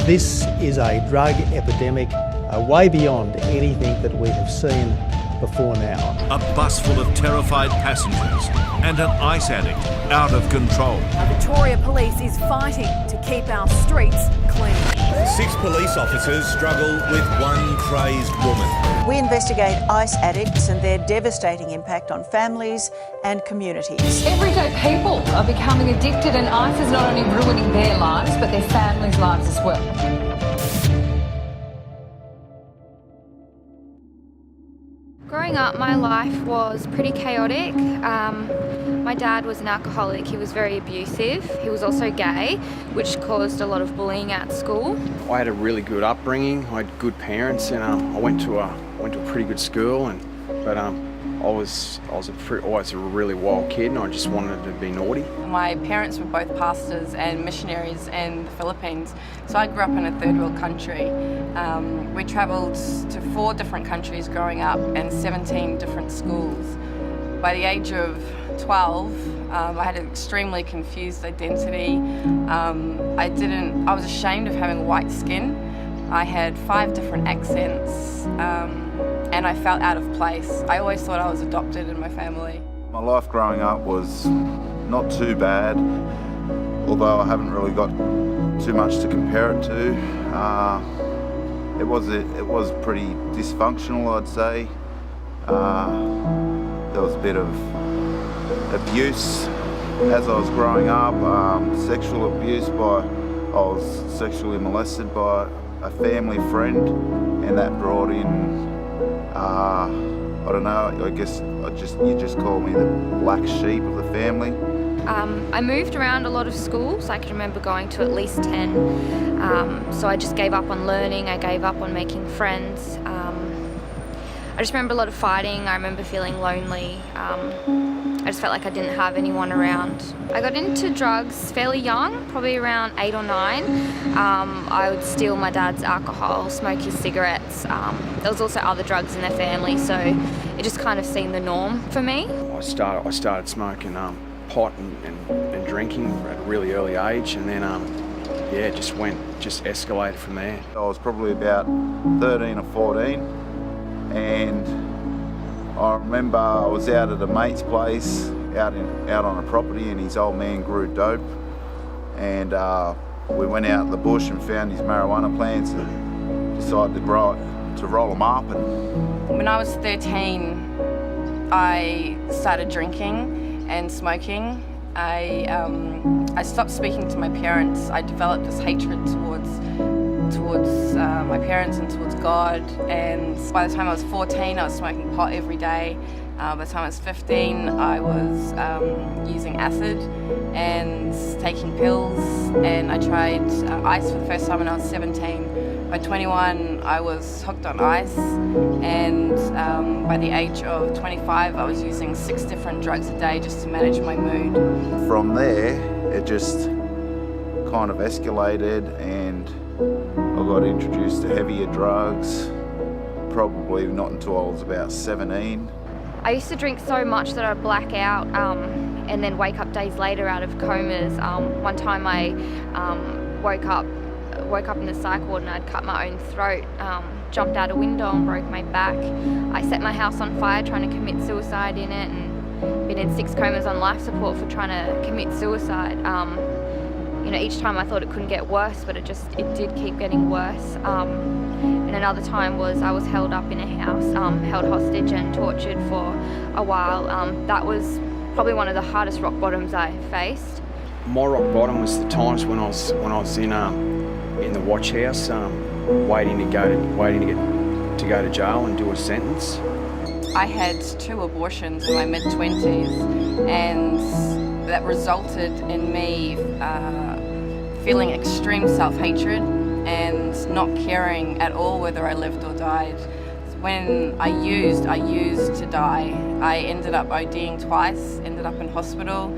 This is a drug epidemic way beyond anything that we have seen before now. A bus full of terrified passengers and an ice addict out of control. Victoria Police is fighting to keep our streets clean. 6 police officers struggle with one crazed woman. We investigate ice addicts and their devastating impact on families and communities. Everyday people are becoming addicted, and ice is not only ruining their lives but their families' lives as well. Growing up, my life was pretty chaotic. My dad was an alcoholic. He was very abusive. He was also gay, which caused a lot of bullying at school. I had a really good upbringing. I had good parents, and I went to a pretty good school. But I was always a really wild kid, and I just wanted to be naughty. My parents were both pastors and missionaries in the Philippines, so I grew up in a third world country. We travelled to 4 different countries growing up and 17 different schools. By the age of 12, I had an extremely confused identity. I was ashamed of having white skin. I had 5 different accents, and I felt out of place. I always thought I was adopted in my family. My life growing up was not too bad, although I haven't really got too much to compare it to. It was pretty dysfunctional, I'd say. There was a bit of abuse as I was growing up, sexual abuse. I was sexually molested by a family friend, and that brought in, I don't know, I guess you just call me the black sheep of the family. I moved around a lot of schools. I can remember going to at least 10. So I just gave up on learning. I gave up on making friends. I just remember a lot of fighting. I remember feeling lonely. I just felt like I didn't have anyone around. I got into drugs fairly young, probably around 8 or 9. I would steal my dad's alcohol, smoke his cigarettes. There was also other drugs in their family, so it just kind of seemed the norm for me. I started smoking pot and drinking at a really early age, and then it just escalated from there. I was probably about 13 or 14, and I remember I was out at a mate's place, out on a property, and his old man grew dope, and we went out in the bush and found his marijuana plants and decided to roll them up. And when I was 13, I started drinking and smoking. I stopped speaking to my parents. I developed this hatred towards my parents and towards God, and by the time I was 14 I was smoking pot every day. By the time I was 15 I was using acid and taking pills, and I tried ice for the first time when I was 17. By 21 I was hooked on ice, and by the age of 25 I was using 6 different drugs a day just to manage my mood. From there it just kind of escalated, and I got introduced to heavier drugs, probably not until I was about 17. I used to drink so much that I'd black out and then wake up days later out of comas. One time I woke up in the psych ward and I'd cut my own throat, jumped out a window and broke my back. I set my house on fire trying to commit suicide in it, and been in 6 comas on life support for trying to commit suicide. Each time I thought it couldn't get worse, but it did keep getting worse. And another time was I was held up in a house, held hostage and tortured for a while. That was probably one of the hardest rock bottoms I faced. My rock bottom was the times when I was in the watch house, waiting to go to jail and do a sentence. I had 2 abortions in my mid-20s, and that resulted in me feeling extreme self-hatred and not caring at all whether I lived or died. When I used to die. I ended up ODing twice, ended up in hospital,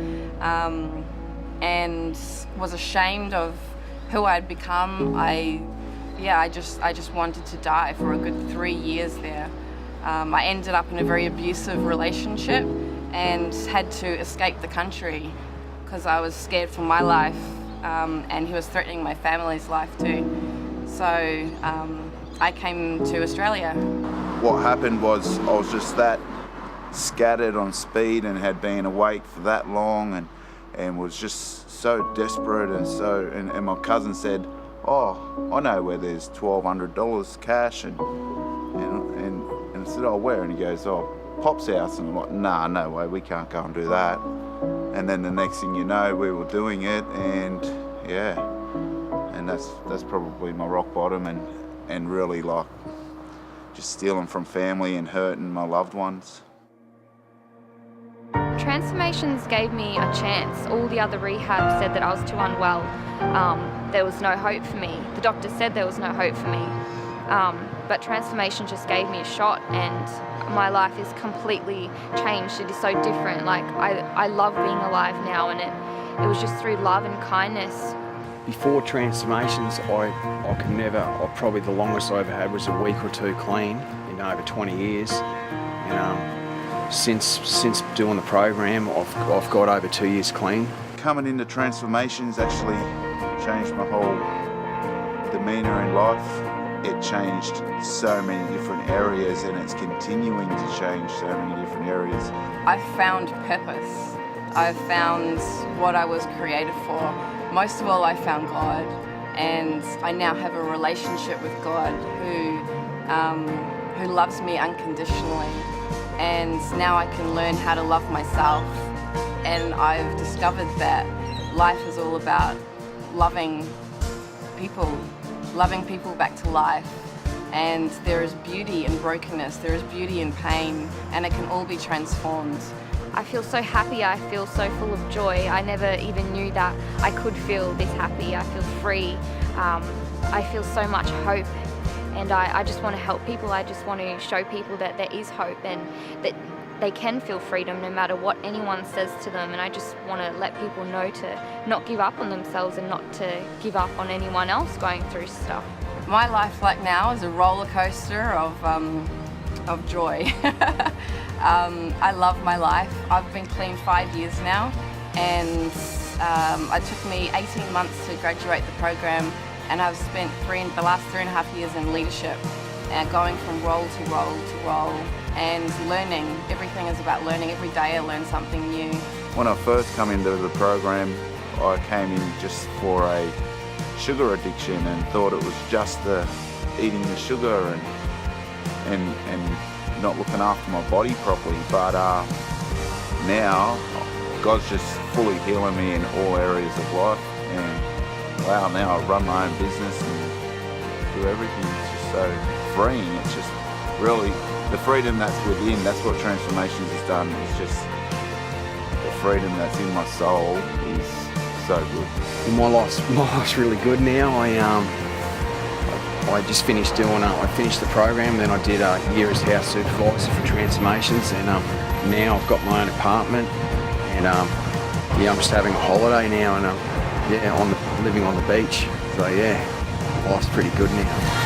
and was ashamed of who I'd become. I just wanted to die for a good 3 years there. I ended up in a very abusive relationship and had to escape the country because I was scared for my life, and he was threatening my family's life too. So I came to Australia. What happened was I was just that scattered on speed and had been awake for that long and was just so desperate and my cousin said, "Oh, I know where there's $1,200 cash," and I said, "Oh, where?" And he goes, "Oh, Pop's house." And I'm like, "Nah, no way, we can't go and do that." And then the next thing you know, we were doing it, and yeah, and that's probably my rock bottom, and really like just stealing from family and hurting my loved ones. Transformations gave me a chance. All the other rehabs said that I was too unwell. There was no hope for me. The doctor said there was no hope for me. But Transformation just gave me a shot, and my life is completely changed. It is so different. Like, I love being alive now, and it was just through love and kindness. Before Transformations, I could never, probably the longest I ever had was a week or two clean in over 20 years. And since doing the program, I've got over 2 years clean. Coming into Transformations actually changed my whole demeanour in life. It changed so many different areas, and it's continuing to change so many different areas. I found purpose. I found what I was created for. Most of all, I found God, and I now have a relationship with God who loves me unconditionally. And now I can learn how to love myself. And I've discovered that life is all about loving people back to life. And there is beauty in brokenness, there is beauty in pain, and it can all be transformed. I feel so happy, I feel so full of joy. I never even knew that I could feel this happy. I feel free. I feel so much hope. And I just want to help people. I just want to show people that there is hope and that they can feel freedom no matter what anyone says to them. And I just want to let people know to not give up on themselves and not to give up on anyone else going through stuff. My life like now is a roller coaster of joy. I love my life. I've been clean 5 years now, and it took me 18 months to graduate the program. And I've spent the last 3.5 years in leadership, going from role to role to role, and learning. Everything is about learning. Every day I learn something new. When I first come into the program, I came in just for a sugar addiction and thought it was just the eating the sugar and not looking after my body properly. But now God's just fully healing me in all areas of life, and wow, now I run my own business and do everything. It's just so freeing. It's just really the freedom that's within. That's what Transformations has done. It's just the freedom that's in my soul is so good. My life's really good now. I just finished I finished the program, then I did a year as house supervisor for Transformations, and now I've got my own apartment, and I'm just having a holiday now, and living on the beach. So yeah, life's pretty good now.